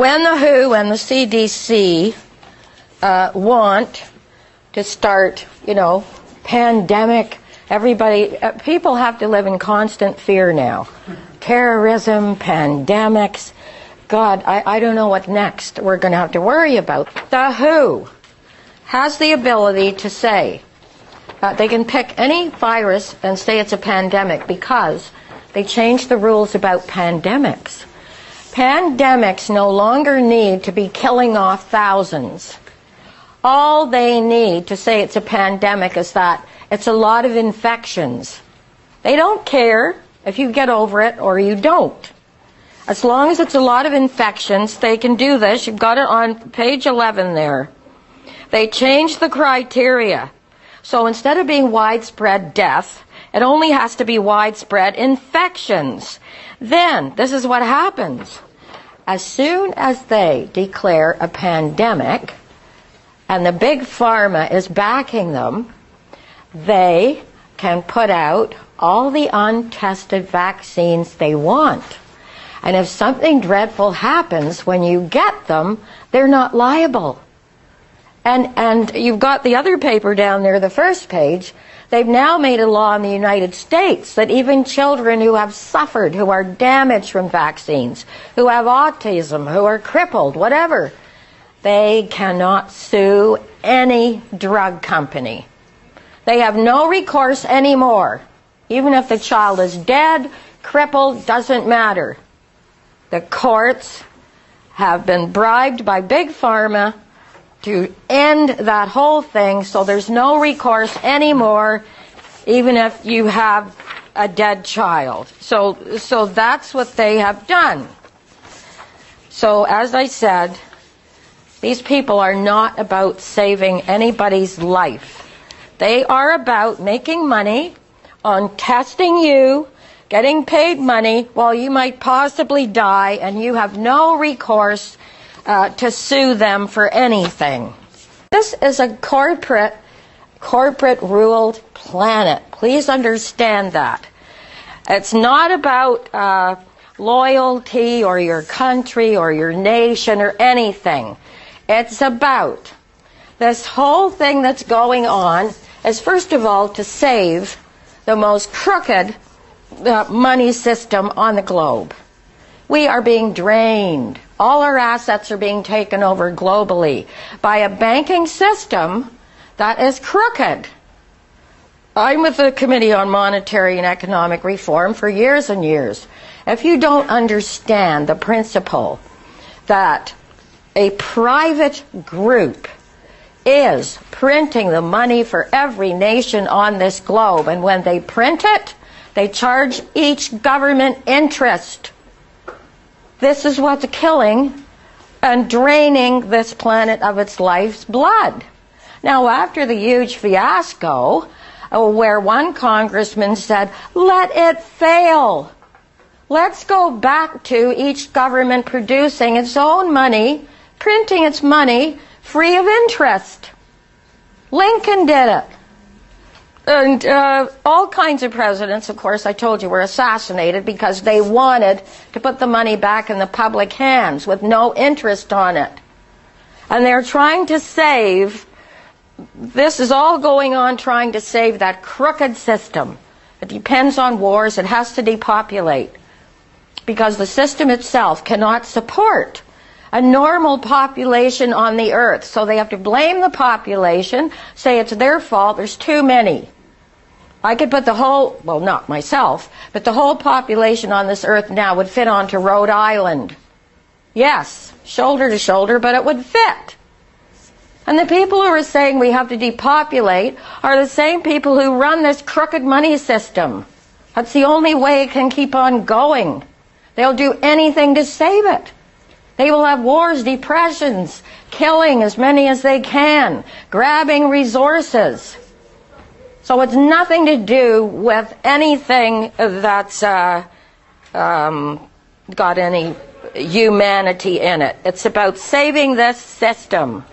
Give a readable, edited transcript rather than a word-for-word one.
When the WHO and the CDC want to start, pandemic, people have to live in constant fear now. Terrorism, pandemics, God, I don't know what next we're going to have to worry about. The WHO has the ability to say, they can pick any virus and say it's a pandemic because they changed the rules about pandemics. Pandemics no longer need to be killing off thousands. All they need to say it's a pandemic is that it's a lot of infections. They don't care if you get over it or you don't. As long as it's a lot of infections, they can do this. You've got it on page 11 there. They changed the criteria. So instead of being widespread death, it only has to be widespread infections. Then, this is what happens. As soon as they declare a pandemic, and the big pharma is backing them, they can put out all the untested vaccines they want. And if something dreadful happens when you get them, they're not liable. And you've got the other paper down there, the first page. They've now made a law in the United States that even children who have suffered, who are damaged from vaccines, who have autism, who are crippled, whatever, they cannot sue any drug company. They have no recourse anymore. Even if the child is dead, crippled, doesn't matter. The courts have been bribed by Big Pharma to end that whole thing, so there's no recourse anymore, even if you have a dead child. So that's what they have done. So as I said, these people are not about saving anybody's life. They are about making money on testing you, getting paid money while you might possibly die, and you have no recourse to sue them for anything. This is a corporate-ruled planet. Please understand that. It's not about loyalty or your country or your nation or anything. It's about this whole thing that's going on is, first of all, to save the most crooked money system on the globe. We are being drained. All our assets are being taken over globally by a banking system that is crooked. I'm with the Committee on Monetary and Economic Reform for years and years. If you don't understand the principle that a private group is printing the money for every nation on this globe, and when they print it, they charge each government interest. This is what's killing and draining this planet of its life's blood. Now, after the huge fiasco, where one congressman said, let it fail. Let's go back to each government producing its own money, printing its money free of interest. Lincoln did it. And all kinds of presidents, of course, I told you, were assassinated because they wanted to put the money back in the public hands with no interest on it. And they're trying to save, this is all going on trying to save that crooked system. It depends on wars. It has to depopulate because the system itself cannot support a normal population on the earth. So they have to blame the population, say it's their fault, there's too many. I could put the whole, well, not myself, but the whole population on this earth now would fit onto Rhode Island. Yes, shoulder to shoulder, but it would fit. And the people who are saying we have to depopulate are the same people who run this crooked money system. That's the only way it can keep on going. They'll do anything to save it. They will have wars, depressions, killing as many as they can, grabbing resources. So it's nothing to do with anything that's got any humanity in it. It's about saving this system.